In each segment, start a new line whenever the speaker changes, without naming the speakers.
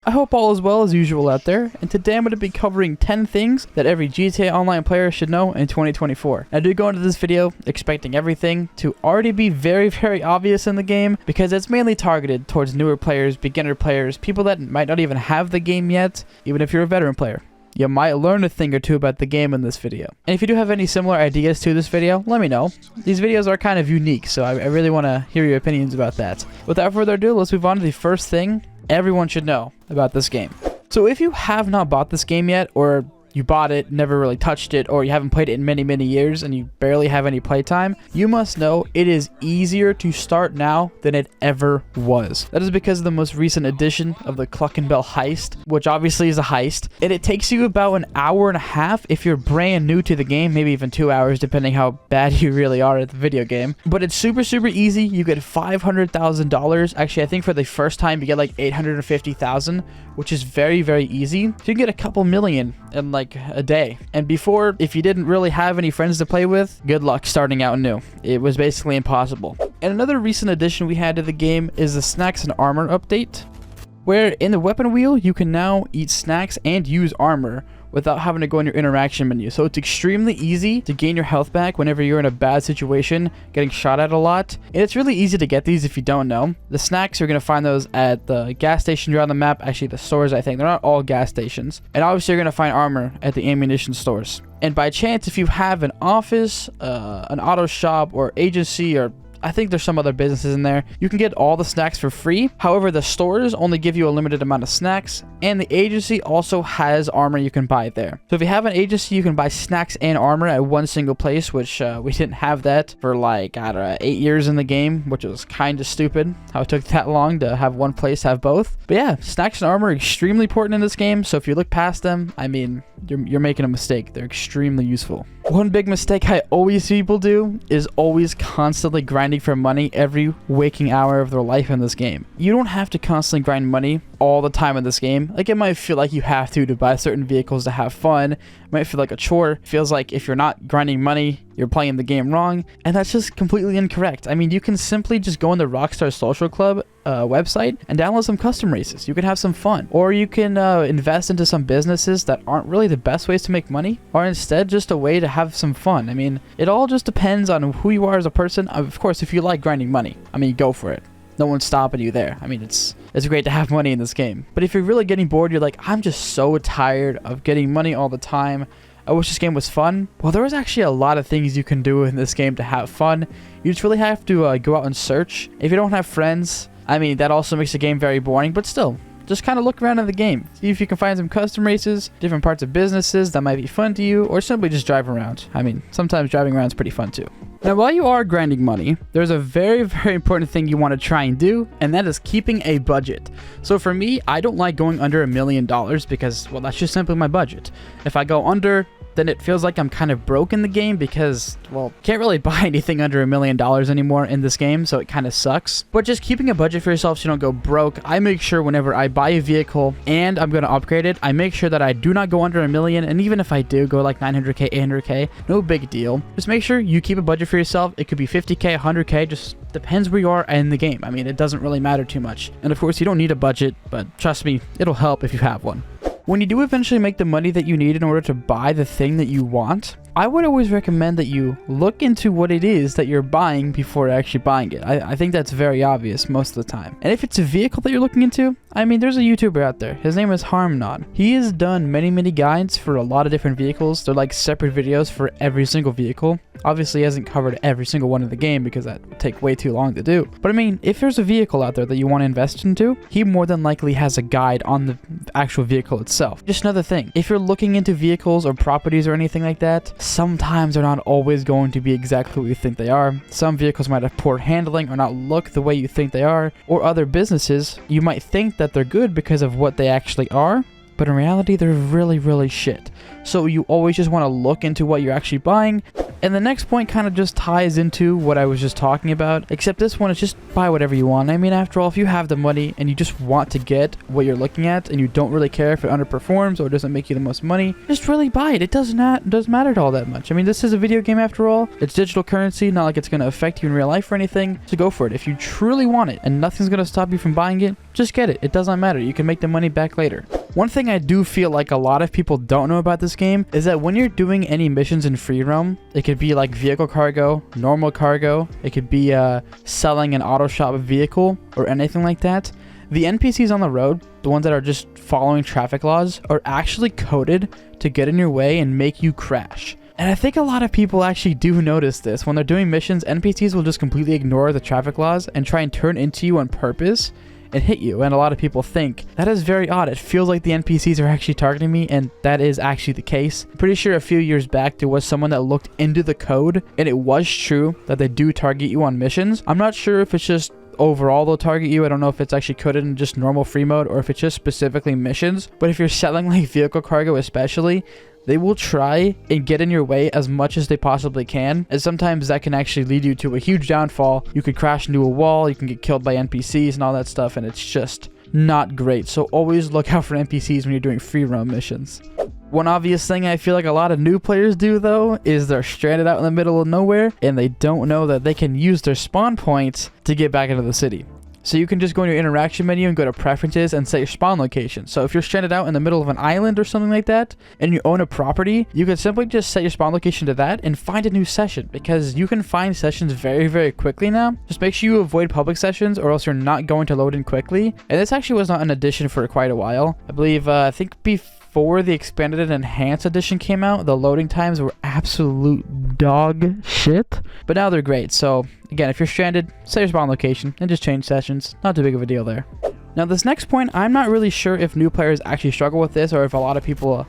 I hope all is well as usual out there, and today I'm going to be covering 10 things that every GTA Online player should know in 2024. I do go into this video expecting everything to already be very obvious in the game, because it's mainly targeted towards newer players, beginner players, people that might not even have the game yet, even if you're a veteran player. You might learn a thing or two about the game in this video. And if you do have any similar ideas to this video, let me know. These videos are kind of unique, so I really want to hear your opinions about that. Without further ado, let's move on to the first thing everyone should know about this game. So if you have not bought this game yet, or you bought it, never really touched it, or you haven't played it in many years and you barely have any playtime, you must know it is easier to start now than it ever was. That is because of the most recent edition of the Cluck and Bell heist, which obviously is a heist, and it takes you about an hour and a half if you're brand new to the game, maybe even 2 hours depending how bad you really are at the video game. But it's super easy. You get $500,000. Actually, I think for the first time you get like $850,000, which is very easy. So you can get a couple million in like a day. And before, if you didn't really have any friends to play with, good luck starting out new. It was basically impossible. And another recent addition we had to the game is the snacks and armor update, where in the weapon wheel you can now eat snacks and use armor without having to go in your interaction menu. So it's extremely easy to gain your health back whenever you're in a bad situation, getting shot at a lot. And it's really easy to get these if you don't know. The snacks, you're going to find those at the gas stations around the map. Actually, the stores, I think. They're not all gas stations. And obviously, you're going to find armor at the ammunition stores. And by chance, if you have an office, an auto shop, or agency, or I think there's some other businesses in there, you can get all the snacks for free. However, the stores only give you a limited amount of snacks, and the agency also has armor you can buy there. So if you have an agency, you can buy snacks and armor at one single place, which we didn't have that for like, I don't know, 8 years in the game, which was kind of stupid how it took that long to have one place have both. But yeah, snacks and armor are extremely important in this game, so if you look past them, I mean, you're making a mistake. They're extremely useful. One big mistake I always see people do is always constantly grinding for money every waking hour of their life in this game. You don't have to constantly grind money all the time in this game. Like, it might feel like you have to buy certain vehicles to have fun. It might feel like a chore. It feels like if you're not grinding money, you're playing the game wrong, and that's just completely incorrect. I mean, you can simply just go on the Rockstar Social Club website and download some custom races. You can have some fun, or you can invest into some businesses that aren't really the best ways to make money, or instead just a way to have some fun. I mean, it all just depends on who you are as a person. Of course, if you like grinding money, I mean, go for it. No one's stopping you there. I mean, it's great to have money in this game. But if you're really getting bored, you're like, I'm just so tired of getting money all the time, I wish this game was fun. Well, there is actually a lot of things you can do in this game to have fun. You just really have to go out and search. If you don't have friends, I mean, that also makes the game very boring, but still, just kind of look around in the game. See if you can find some custom races, different parts of businesses that might be fun to you, or simply just drive around. I mean, sometimes driving around is pretty fun too. Now, while you are grinding money, there's a very important thing you want to try and do, and that is keeping a budget. So for me, I don't like going under $1 million because, well, that's just simply my budget. If I go under, then it feels like I'm kind of broke in the game because, well, can't really buy anything under $1 million anymore in this game, so it kind of sucks. But just keeping a budget for yourself so you don't go broke, I make sure whenever I buy a vehicle and I'm going to upgrade it, I make sure that I do not go under $1 million, and even if I do go like 900k, 800k, no big deal. Just make sure you keep a budget for yourself. It could be 50k, 100k, just depends where you are in the game. I mean, it doesn't really matter too much. And of course, you don't need a budget, but trust me, it'll help if you have one. When you do eventually make the money that you need in order to buy the thing that you want, I would always recommend that you look into what it is that you're buying before actually buying it. I think that's very obvious most of the time. And if it's a vehicle that you're looking into, I mean, there's a YouTuber out there. His name is Harmnod. He has done many guides for a lot of different vehicles. They're like separate videos for every single vehicle. Obviously, he hasn't covered every single one in the game because that would take way too long to do. But I mean, if there's a vehicle out there that you want to invest into, he more than likely has a guide on the actual vehicle itself. Just another thing, if you're looking into vehicles or properties or anything like that, sometimes they're not always going to be exactly what you think they are. Some vehicles might have poor handling or not look the way you think they are, or other businesses, you might think that they're good because of what they actually are, but in reality, they're really shit. So you always just want to look into what you're actually buying. And the next point kind of just ties into what I was just talking about, except this one is just buy whatever you want. I mean, after all, if you have the money and you just want to get what you're looking at and you don't really care if it underperforms or doesn't make you the most money, just really buy it. It doesn't matter all that much. I mean, this is a video game after all. It's digital currency, not like it's going to affect you in real life or anything. So go for it. If you truly want it and nothing's going to stop you from buying it, just get it. It doesn't matter. You can make the money back later. One thing I do feel like a lot of people don't know about this game is that when you're doing any missions in free roam, it could be like vehicle cargo, normal cargo, it could be selling an auto shop vehicle or anything like that. The NPCs on the road, the ones that are just following traffic laws, are actually coded to get in your way and make you crash. And I think a lot of people actually do notice this. When they're doing missions, NPCs will just completely ignore the traffic laws and try and turn into you on purpose and hit you. And a lot of people think that is very odd. It feels like the NPCs are actually targeting me, and that is actually the case. I'm pretty sure a few years back there was someone that looked into the code and it was true that they do target you on missions. I'm not sure if it's just overall they'll target you. I don't know if it's actually coded in just normal free mode or if it's just specifically missions. But if you're selling like vehicle cargo especially, they will try and get in your way as much as they possibly can, and sometimes that can actually lead you to a huge downfall. You could crash into a wall, you can get killed by NPCs and all that stuff, and it's just not great. So always look out for NPCs when you're doing free roam missions. One obvious thing I feel like a lot of new players do though is they're stranded out in the middle of nowhere and they don't know that they can use their spawn points to get back into the city. So you can just go in your interaction menu and go to preferences and set your spawn location. So if you're stranded out in the middle of an island or something like that and you own a property, you can simply just set your spawn location to that and find a new session, because you can find sessions very, very quickly now. Just make sure you avoid public sessions or else you're not going to load in quickly. And this actually was not an addition for quite a while. I believe, I think before the expanded and enhanced edition came out, the loading times were absolute dog shit, but now they're great. So again, if you're stranded, set your spawn location and just change sessions. Not too big of a deal there. Now this next point, I'm not really sure if new players actually struggle with this or if a lot of people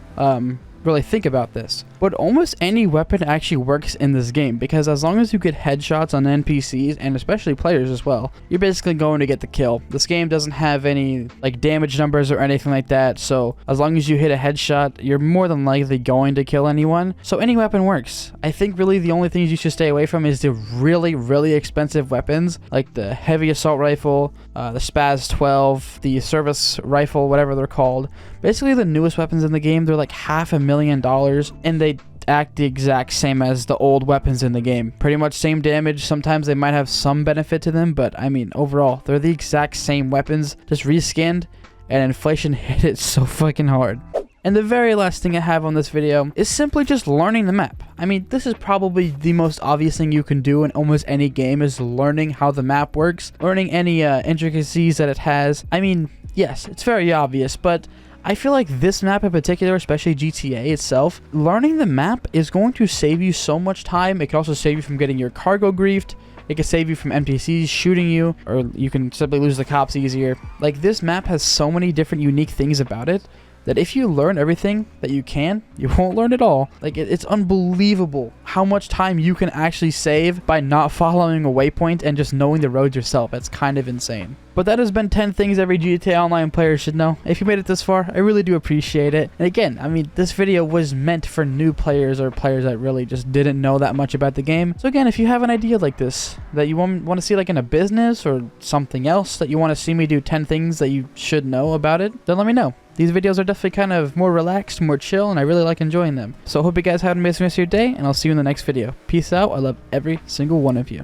really think about this, but almost any weapon actually works in this game, because as long as you get headshots on NPCs and especially players as well, you're basically going to get the kill. This game doesn't have any like damage numbers or anything like that, so as long as you hit a headshot, you're more than likely going to kill anyone. So any weapon works. I think really the only things you should stay away from is the really, really expensive weapons like the heavy assault rifle, the Spaz 12, the service rifle, whatever they're called. Basically the newest weapons in the game, they're like $500,000 and they act the exact same as the old weapons in the game. Pretty much same damage. Sometimes they might have some benefit to them, but I mean overall they're the exact same weapons, just reskinned, and inflation hit it so fucking hard. And the very last thing I have on this video is simply just learning the map. I mean, this is probably the most obvious thing you can do in almost any game, is learning how the map works, learning any intricacies that it has. I mean, yes, it's very obvious, but I feel like this map in particular, especially GTA itself, learning the map is going to save you so much time. It can also save you from getting your cargo griefed. It can save you from NPCs shooting you, or you can simply lose the cops easier. Like, this map has so many different unique things about it that if you learn everything that you can, you won't learn it all. Like, it's unbelievable how much time you can actually save by not following a waypoint and just knowing the roads yourself. It's kind of insane. But that has been 10 things every GTA Online player should know. If you made it this far, I really do appreciate it. And again, I mean, this video was meant for new players or players that really just didn't know that much about the game. So again, if you have an idea like this that you want to see like in a business or something else that you want to see me do 10 things that you should know about it, then let me know. These videos are definitely kind of more relaxed, more chill, and I really like enjoying them. So I hope you guys have an amazing rest of your day, and I'll see you in the next video. Peace out. I love every single one of you.